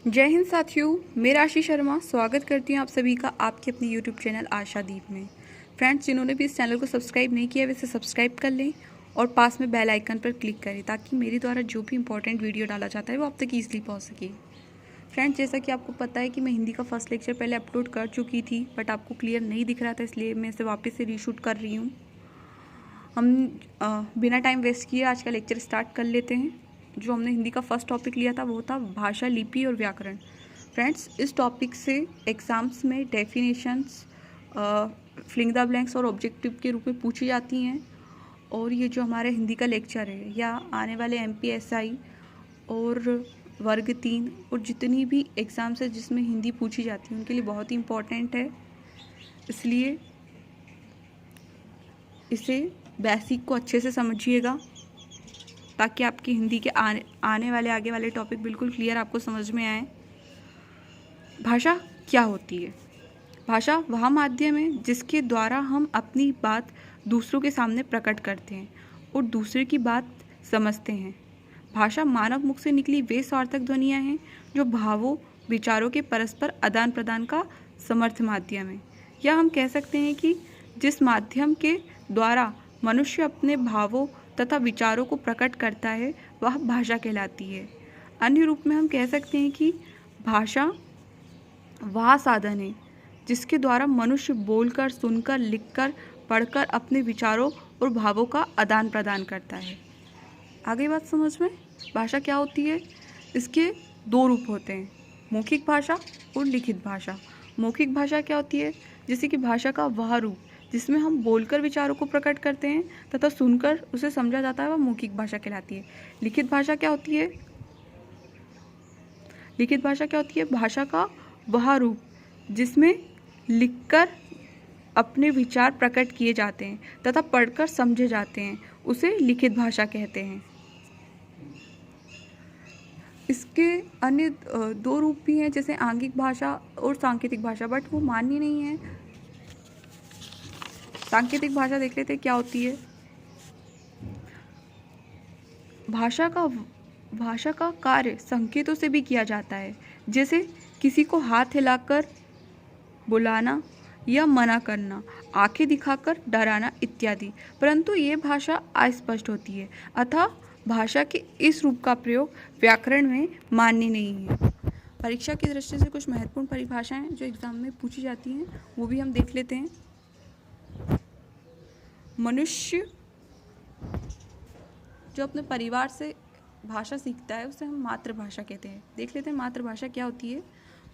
जय हिंद साथियों, मैं राशि शर्मा स्वागत करती हूँ आप सभी का आपके अपने यूट्यूब चैनल आशादीप में। फ्रेंड्स, जिन्होंने भी इस चैनल को सब्सक्राइब नहीं किया वैसे सब्सक्राइब कर लें और पास में बेल आइकन पर क्लिक करें ताकि मेरे द्वारा जो भी इंपॉर्टेंट वीडियो डाला जाता है वो आप तक ईजिली पहुँच सके। फ्रेंड्स, जैसा कि आपको पता है कि मैं हिंदी का फर्स्ट लेक्चर पहले अपलोड कर चुकी थी बट आपको क्लियर नहीं दिख रहा था, इसलिए मैं इसे वापस से रीशूट कर रही हूँ। हम बिना टाइम वेस्ट किए आज का लेक्चर स्टार्ट कर लेते हैं। जो हमने हिंदी का फर्स्ट टॉपिक लिया था वो था भाषा, लिपि और व्याकरण। फ्रेंड्स, इस टॉपिक से एग्ज़ाम्स में डेफिनेशंस, फिलिंग द ब्लैंक्स और ऑब्जेक्टिव के रूप में पूछी जाती हैं। और ये जो हमारे हिंदी का लेक्चर है या आने वाले MPSI और वर्ग 3 और जितनी भी एग्ज़ाम्स है जिसमें हिंदी पूछी जाती है उनके लिए बहुत ही इम्पॉर्टेंट है। इसलिए इसे बेसिक को अच्छे से समझिएगा ताकि आपकी हिंदी के आने वाले आगे वाले टॉपिक बिल्कुल क्लियर आपको समझ में आए। भाषा क्या होती है? भाषा वह माध्यम है जिसके द्वारा हम अपनी बात दूसरों के सामने प्रकट करते हैं और दूसरे की बात समझते हैं। भाषा मानव मुख से निकली वे सार्थक ध्वनियाँ हैं जो भावों, विचारों के परस्पर आदान प्रदान का समर्थ माध्यम है। या हम कह सकते हैं कि जिस माध्यम के द्वारा मनुष्य अपने भावों तथा विचारों को प्रकट करता है वह भाषा कहलाती है। अन्य रूप में हम कह सकते हैं कि भाषा वह साधन है जिसके द्वारा मनुष्य बोलकर, सुनकर, लिखकर, पढ़कर अपने विचारों और भावों का आदान प्रदान करता है। आगे बात समझ में? भाषा क्या होती है? इसके दो रूप होते हैं, मौखिक भाषा और लिखित भाषा। मौखिक भाषा क्या होती है? जैसे कि भाषा का वह रूप जिसमें हम बोलकर विचारों को प्रकट करते हैं तथा सुनकर उसे समझा जाता है, वह मौखिक भाषा कहलाती है। लिखित भाषा क्या होती है? लिखित भाषा क्या होती है? भाषा का वह रूप जिसमें लिखकर अपने विचार प्रकट किए जाते हैं तथा पढ़कर समझे जाते हैं, उसे लिखित भाषा कहते हैं। इसके अन्य दो रूप भी हैं, जैसे आंगिक भाषा और सांकेतिक भाषा, बट वो मान्य नहीं है। सांकेतिक भाषा देख लेते हैं क्या होती है। भाषा का कार्य संकेतों से भी किया जाता है, जैसे किसी को हाथ हिलाकर बुलाना या मना करना, आंखें दिखाकर डराना इत्यादि। परंतु ये भाषा अस्पष्ट होती है, अतः भाषा के इस रूप का प्रयोग व्याकरण में मान्य नहीं है। परीक्षा की दृष्टि से कुछ महत्वपूर्ण परिभाषाएं जो एग्जाम में पूछी जाती हैं वो भी हम देख लेते हैं। मनुष्य जो अपने परिवार से भाषा सीखता है उसे हम मातृभाषा कहते हैं। देख लेते हैं मातृभाषा क्या होती है।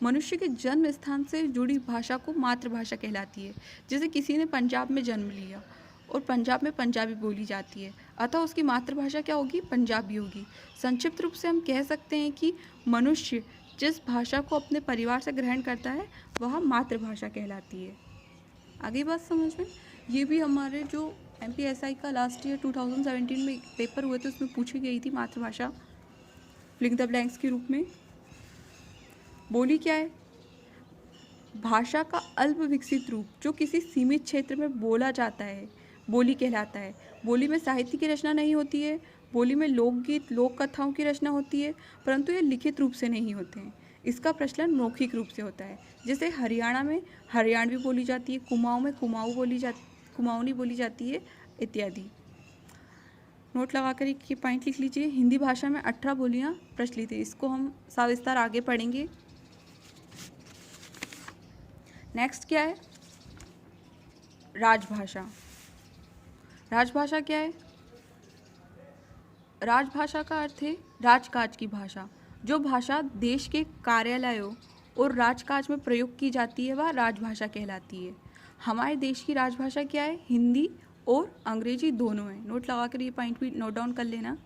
मनुष्य के जन्म स्थान से जुड़ी भाषा को मातृभाषा कहलाती है। जैसे किसी ने पंजाब में जन्म लिया और पंजाब में पंजाबी बोली जाती है, अतः उसकी मातृभाषा क्या होगी? पंजाबी होगी। संक्षिप्त रूप से हम कह सकते हैं कि मनुष्य जिस भाषा को अपने परिवार से ग्रहण करता है वह मातृभाषा कहलाती है। आगे बात समझ में? ये भी हमारे जो MPSI का लास्ट ईयर 2017 में पेपर हुए थे उसमें पूछी गई थी मातृभाषा फिलिंग द ब्लैंक्स के रूप में। बोली क्या है? भाषा का अल्प विकसित रूप जो किसी सीमित क्षेत्र में बोला जाता है बोली कहलाता है। बोली में साहित्य की रचना नहीं होती है, बोली में लोकगीत, लोक कथाओं की रचना होती है, परंतु ये लिखित रूप से नहीं होते हैं। इसका प्रचलन मौखिक रूप से होता है। जैसे हरियाणा में हरियाणवी बोली जाती है, कुमाऊँ में कुमाऊनी बोली जाती है इत्यादि। नोट लगाकर एक पॉइंट लिख लीजिए। हिंदी भाषा में 18 बोलियां प्रचलित है। इसको हम सविस्तार आगे पढ़ेंगे। नेक्स्ट क्या है? राजभाषा। राजभाषा क्या है? राजभाषा का अर्थ है राजकाज की भाषा। जो भाषा देश के कार्यालयों और राजकाज में प्रयोग की जाती है वह राजभाषा कहलाती है। हमारे देश की राजभाषा क्या है? हिंदी और अंग्रेजी दोनों है। नोट लगाकर ये पॉइंट भी नोट डाउन कर लेना।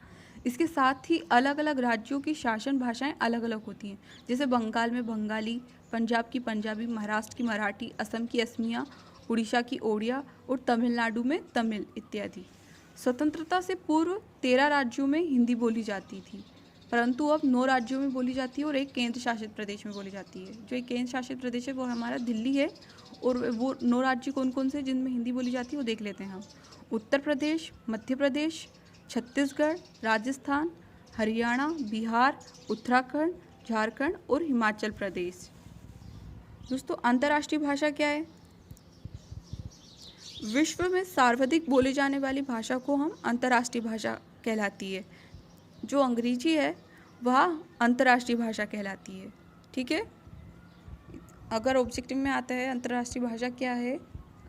इसके साथ ही अलग अलग राज्यों की शासन भाषाएं अलग अलग होती हैं। जैसे बंगाल में बंगाली, पंजाब की पंजाबी, महाराष्ट्र की मराठी, असम की असमिया, उड़ीसा की ओडिया और तमिलनाडु में तमिल इत्यादि। स्वतंत्रता से पूर्व 13 राज्यों में हिंदी बोली जाती थी, परंतु अब 9 राज्यों में बोली जाती है और एक केंद्र शासित प्रदेश में बोली जाती है। जो एक केंद्र शासित प्रदेश है वो हमारा दिल्ली है और वो 9 राज्य कौन कौन से जिनमें हिंदी बोली जाती है वो देख लेते हैं हम। उत्तर प्रदेश, मध्य प्रदेश, छत्तीसगढ़, राजस्थान, हरियाणा, बिहार, उत्तराखंड, झारखंड और हिमाचल प्रदेश। दोस्तों अंतर्राष्ट्रीय भाषा क्या है? विश्व में सर्वाधिक बोली जाने वाली भाषा को हम अंतर्राष्ट्रीय भाषा कहलाती है। जो अंग्रेजी है वह अंतर्राष्ट्रीय भाषा कहलाती है। ठीक है, अगर ऑब्जेक्टिव में आता है अंतर्राष्ट्रीय भाषा क्या है,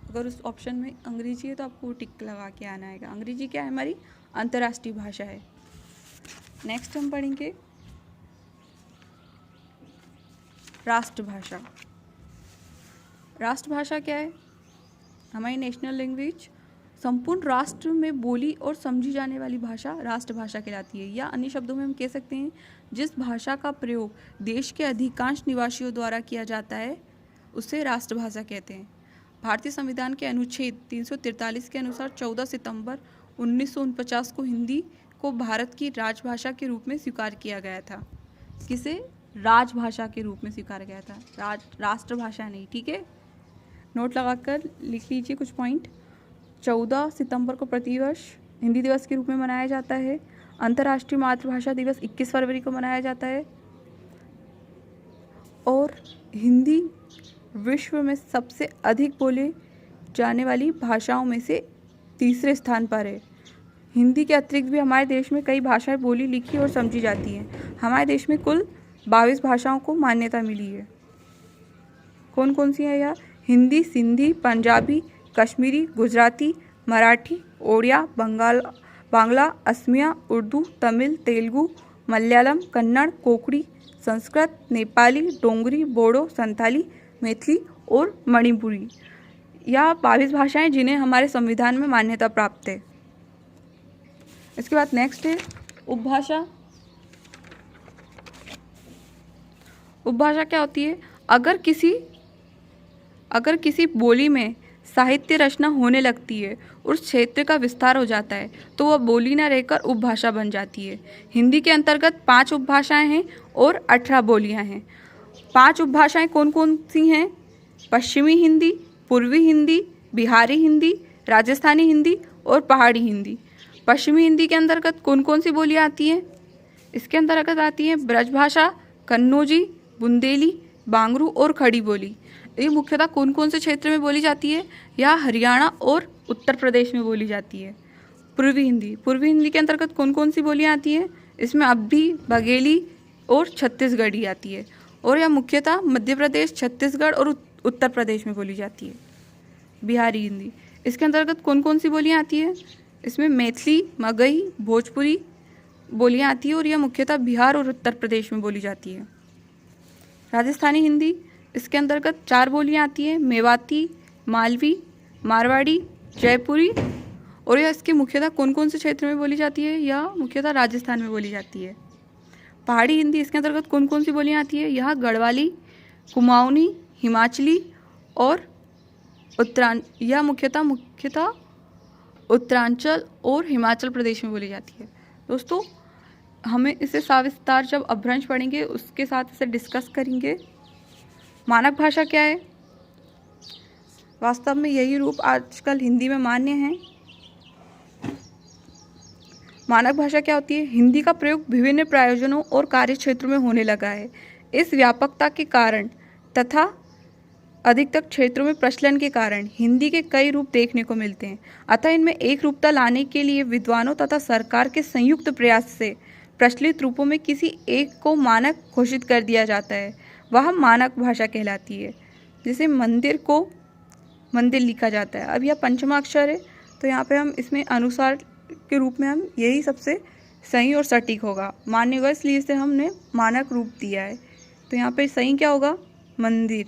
अगर उस ऑप्शन में अंग्रेजी है तो आपको टिक लगा के आना है। अंग्रेजी क्या है? हमारी अंतर्राष्ट्रीय भाषा है। नेक्स्ट हम पढ़ेंगे राष्ट्रभाषा। राष्ट्रभाषा क्या है? हमारी नेशनल लैंग्वेज, संपूर्ण राष्ट्र में बोली और समझी जाने वाली भाषा राष्ट्रभाषा कहलाती है। या अन्य शब्दों में हम कह सकते हैं जिस भाषा का प्रयोग देश के अधिकांश निवासियों द्वारा किया जाता है उसे राष्ट्रभाषा कहते हैं। भारतीय संविधान के अनुच्छेद 343 के अनुसार 14 सितंबर 1949 को हिंदी को भारत की राजभाषा के रूप में स्वीकार किया गया था। किसे? राजभाषा के रूप में स्वीकार गया था, राष्ट्रभाषा नहीं। ठीक है, नोट लगाकर लिख लीजिए कुछ पॉइंट। 14 सितंबर को प्रतिवर्ष हिंदी दिवस के रूप में मनाया जाता है। अंतर्राष्ट्रीय मातृभाषा दिवस 21 फरवरी को मनाया जाता है। और हिंदी विश्व में सबसे अधिक बोले जाने वाली भाषाओं में से तीसरे स्थान पर है। हिंदी के अतिरिक्त भी हमारे देश में कई भाषाएं बोली, लिखी और समझी जाती हैं। हमारे देश में कुल 22 भाषाओं को मान्यता मिली है। कौन कौन सी है यह? हिंदी, सिंधी, पंजाबी, कश्मीरी, गुजराती, मराठी, ओडिया, बांग्ला, असमिया, उर्दू, तमिल, तेलुगु, मलयालम, कन्नड़, कोंकणी, संस्कृत, नेपाली, डोंगरी, बोडो, संथाली, मैथिली और मणिपुरी। यह 22 भाषाएं जिन्हें हमारे संविधान में मान्यता प्राप्त है। इसके बाद नेक्स्ट है उपभाषा। उपभाषा क्या होती है? अगर किसी बोली में साहित्य रचना होने लगती है, उस क्षेत्र का विस्तार हो जाता है तो वह बोली न रहकर उपभाषा बन जाती है। हिंदी के अंतर्गत 5 उपभाषाएं हैं और 18 बोलियां हैं। 5 उपभाषाएं कौन कौन सी हैं? पश्चिमी हिंदी, पूर्वी हिंदी, बिहारी हिंदी, राजस्थानी हिंदी और पहाड़ी हिंदी। पश्चिमी हिंदी के अंतर्गत कौन कौन सी बोलियां आती हैं? इसके अंतर्गत आती हैं ब्रजभाषा, कन्नौजी, बुंदेली, बांगरू और खड़ी बोली। ये मुख्यतः कौन कौन से क्षेत्र में बोली जाती है? यह हरियाणा और उत्तर प्रदेश में बोली जाती है। पूर्वी हिंदी के अंतर्गत कौन कौन सी बोलियां आती हैं? इसमें अवधी, बघेली और छत्तीसगढ़ी आती है। और यह मुख्यतः मध्य प्रदेश, छत्तीसगढ़ और उत्तर प्रदेश में बोली जाती है। बिहारी हिंदी, इसके अंतर्गत कौन कौन सी बोलियां आती है? इसमें मैथिली, मगही, भोजपुरी बोलियां आती है और यह मुख्यतः बिहार और उत्तर प्रदेश में बोली जाती है। राजस्थानी हिंदी, इसके अंतर्गत 4 बोलियां आती हैं, मेवाती, मालवी, मारवाड़ी, जयपुरी। और यह इसके मुख्यतः कौन कौन से क्षेत्र में बोली जाती है? यह मुख्यतः राजस्थान में बोली जाती है। पहाड़ी हिंदी, इसके अंतर्गत कौन कौन सी बोलियां आती है? यह गढ़वाली, कुमाऊनी, हिमाचली और यह मुख्यतः उत्तरांचल और हिमाचल प्रदेश में बोली जाती है। दोस्तों हमें इसे सविस्तार जब अपभ्रंश पढ़ेंगे उसके साथ इसे डिस्कस करेंगे। मानक भाषा क्या है? वास्तव में यही रूप आजकल हिंदी में मान्य है। मानक भाषा क्या होती है? हिंदी का प्रयोग विभिन्न प्रयोजनों और कार्य क्षेत्रों में होने लगा है। इस व्यापकता के कारण तथा अधिकतर क्षेत्रों में प्रचलन के कारण हिंदी के कई रूप देखने को मिलते हैं। अतः इनमें एक रूपता लाने के लिए विद्वानों तथा सरकार के संयुक्त प्रयास से प्रचलित रूपों में किसी एक को मानक घोषित कर दिया जाता है, वह मानक भाषा कहलाती है। जैसे मंदिर को मंदिर लिखा जाता है, अब यह पंचमा अक्षर है तो यहाँ पे हम इसमें अनुसार के रूप में हम यही सबसे सही और सटीक होगा, मान्य होगा, इसलिए इसे हमने मानक रूप दिया है। तो यहाँ पे सही क्या होगा? मंदिर,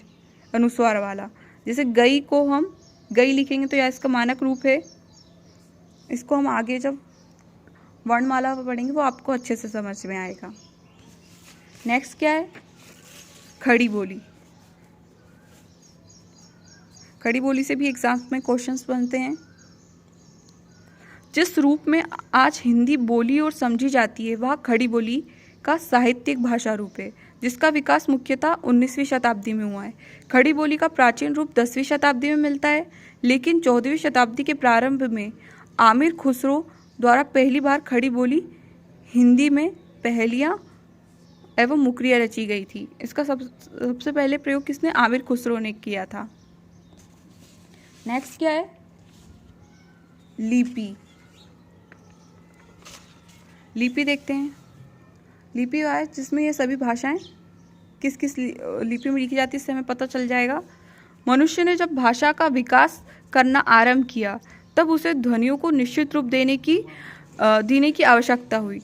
अनुस्वार वाला। जैसे गई को हम गई लिखेंगे तो यह इसका मानक रूप है। इसको हम आगे जब वर्णमाला पढ़ेंगे वो आपको अच्छे से समझ में आएगा। नेक्स्ट क्या है? खड़ी बोली। खड़ी बोली से भी एग्जाम में क्वेश्चंस बनते हैं। जिस रूप में आज हिंदी बोली और समझी जाती है वह खड़ी बोली का साहित्यिक भाषा रूप है, जिसका विकास मुख्यतः 19वीं शताब्दी में हुआ है। खड़ी बोली का प्राचीन रूप 10वीं शताब्दी में मिलता है, लेकिन 14वीं शताब्दी के प्रारंभ में आमिर खुसरो द्वारा पहली बार खड़ी बोली हिंदी में पहेलियाँ एवं मुकरिया रची गई थी। इसका सबसे पहले प्रयोग किसने? आमिर खुसरो ने किया था। नेक्स्ट क्या है? लिपि। लिपि देखते हैं। लिपि है जिसमें ये सभी भाषाएं किस किस लिपि में लिखी जाती है, इससे हमें पता चल जाएगा। मनुष्य ने जब भाषा का विकास करना आरंभ किया तब उसे ध्वनियों को निश्चित रूप देने की आवश्यकता हुई,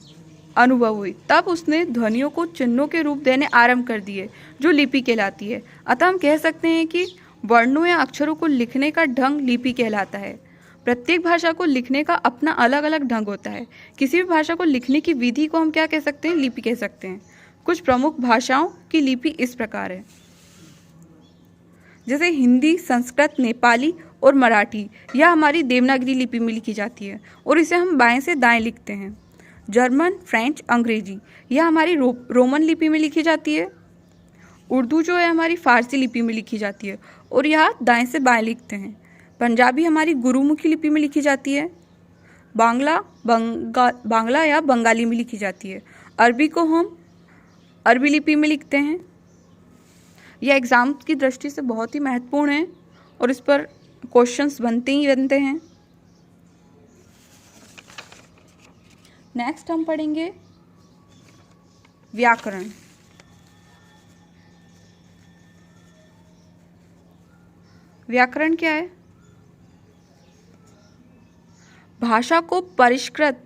अनुभव हुई। तब उसने ध्वनियों को चिन्हों के रूप देने आरंभ कर दिए, जो लिपि कहलाती है। अतः हम कह सकते हैं कि वर्णों या अक्षरों को लिखने का ढंग लिपि कहलाता है। प्रत्येक भाषा को लिखने का अपना अलग अलग ढंग होता है। किसी भी भाषा को लिखने की विधि को हम क्या कह सकते हैं? लिपि कह सकते हैं। कुछ प्रमुख भाषाओं की लिपि इस प्रकार है, जैसे हिंदी, संस्कृत, नेपाली और मराठी। यह हमारी देवनागरी लिपि में लिखी जाती है और इसे हम बाएं से दाएं लिखते हैं। जर्मन, फ्रेंच, अंग्रेजी यह हमारी रोमन लिपि में लिखी जाती है। उर्दू जो है हमारी फारसी लिपि में लिखी जाती है और यह दाएं से बाएं लिखते हैं। पंजाबी हमारी गुरुमुखी लिपि में लिखी जाती है। बांग्ला या बंगाली में लिखी जाती है। अरबी को हम अरबी लिपि में लिखते हैं। यह एग्ज़ाम की दृष्टि से बहुत ही महत्वपूर्ण है और इस पर क्वेश्चंस बनते ही बनते हैं। नेक्स्ट हम पढ़ेंगे व्याकरण। व्याकरण क्या है? भाषा को परिष्कृत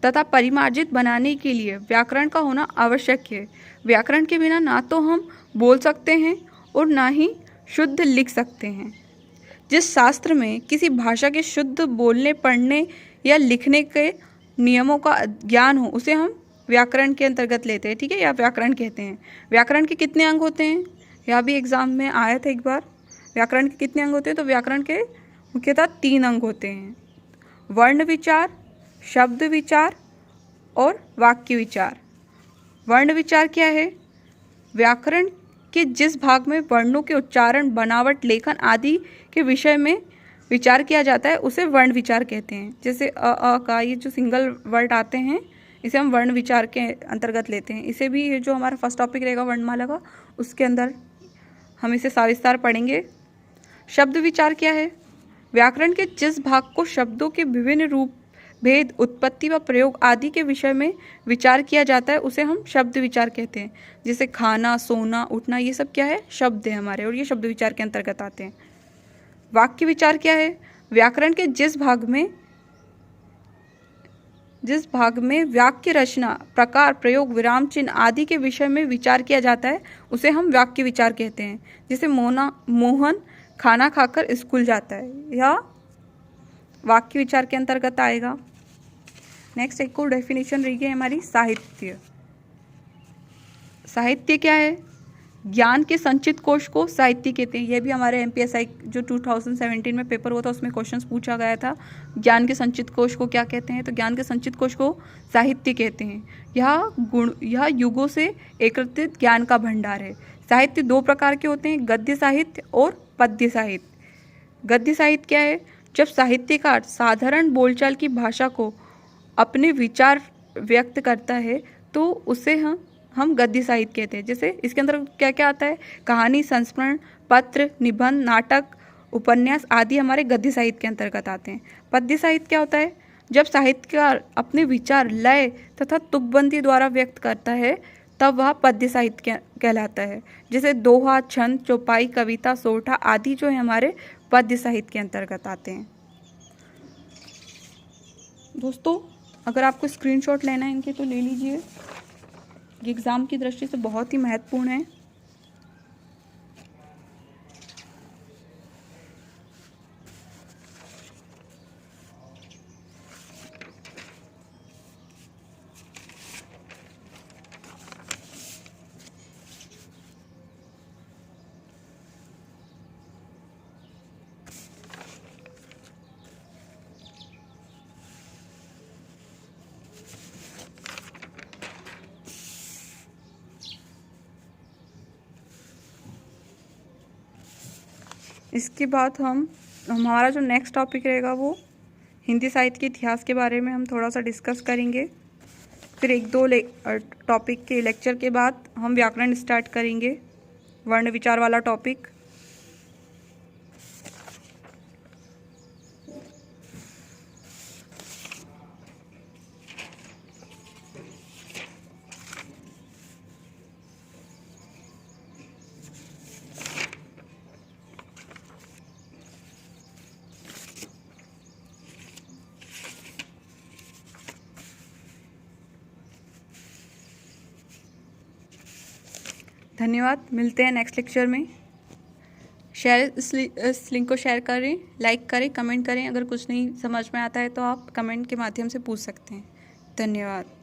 तथा परिमार्जित बनाने के लिए व्याकरण का होना आवश्यक है। व्याकरण के बिना ना तो हम बोल सकते हैं और ना ही शुद्ध लिख सकते हैं। जिस शास्त्र में किसी भाषा के शुद्ध बोलने, पढ़ने या लिखने के नियमों का ज्ञान हो उसे हम व्याकरण के अंतर्गत लेते हैं, ठीक है, या व्याकरण कहते हैं। व्याकरण के कितने अंग होते हैं? यह भी एग्जाम में आया था एक बार। व्याकरण के कितने अंग होते हैं? तो व्याकरण के मुख्यतः 3 अंग होते हैं: वर्ण विचार, शब्द विचार और वाक्य विचार। वर्ण विचार क्या है? व्याकरण के जिस भाग में वर्णों के उच्चारण, बनावट, लेखन आदि के विषय में विचार किया जाता है उसे वर्ण विचार कहते हैं। जैसे अ का ये जो सिंगल वर्ड आते हैं इसे हम वर्ण विचार के अंतर्गत लेते हैं। इसे भी ये जो हमारा फर्स्ट टॉपिक रहेगा वर्णमाला का, उसके अंदर हम इसे सविस्तार पढ़ेंगे। शब्द विचार क्या है? व्याकरण के जिस भाग को शब्दों के विभिन्न रूप, भेद, उत्पत्ति व प्रयोग आदि के विषय में विचार किया जाता है उसे हम शब्द विचार कहते हैं। जैसे खाना, सोना, उठना, ये सब क्या है? शब्द है हमारे और ये शब्द विचार के अंतर्गत आते हैं। वाक्य विचार क्या है? व्याकरण के जिस भाग में वाक्य रचना, प्रकार, प्रयोग, विराम चिन्ह आदि के विषय में विचार किया जाता है उसे हम वाक्य विचार कहते हैं। जैसे मोहन खाना खाकर स्कूल जाता है, यह वाक्य विचार के अंतर्गत आएगा। नेक्स्ट एक और डेफिनेशन रही है हमारी साहित्य। साहित्य क्या है? ज्ञान के संचित कोश को साहित्य कहते हैं। यह भी हमारे MPSI जो 2017 में पेपर हुआ था उसमें क्वेश्चंस पूछा गया था। ज्ञान के संचित कोश को क्या कहते हैं? तो ज्ञान के संचित कोश को साहित्य कहते हैं। यह युगों से एकत्रित ज्ञान का भंडार है। साहित्य 2 प्रकार के होते हैं, गद्य साहित्य और पद्य साहित्य। गद्य साहित्य क्या है? जब साहित्यकार साधारण बोलचाल की भाषा को अपने विचार व्यक्त करता है तो उसे हम गद्य साहित्य कहते हैं। जैसे इसके अंदर क्या क्या आता है? कहानी, संस्मरण, पत्र, निबंध, नाटक, उपन्यास आदि हमारे गद्य साहित्य के अंतर्गत आते हैं। पद्य साहित्य क्या होता है? जब साहित्यकार अपने विचार, लय तथा तुकबंदी द्वारा व्यक्त करता है तब वह पद्य साहित्य कहलाता है। जैसे दोहा, छंद, चौपाई, कविता, सोठा आदि जो है हमारे पद्य साहित्य के अंतर्गत आते हैं। दोस्तों अगर आपको स्क्रीनशॉट लेना है इनके तो ले लीजिए, ये एग्ज़ाम की दृष्टि से बहुत ही महत्वपूर्ण है। इसके बाद हमारा जो नेक्स्ट टॉपिक रहेगा वो हिंदी साहित्य के इतिहास के बारे में हम थोड़ा सा डिस्कस करेंगे। फिर एक दो टॉपिक के लेक्चर के बाद हम व्याकरण स्टार्ट करेंगे, वर्ण विचार वाला टॉपिक। धन्यवाद, मिलते हैं नेक्स्ट लेक्चर में। इस लिंक को शेयर करें, लाइक करें, कमेंट करें। अगर कुछ नहीं समझ में आता है तो आप कमेंट के माध्यम से पूछ सकते हैं। धन्यवाद।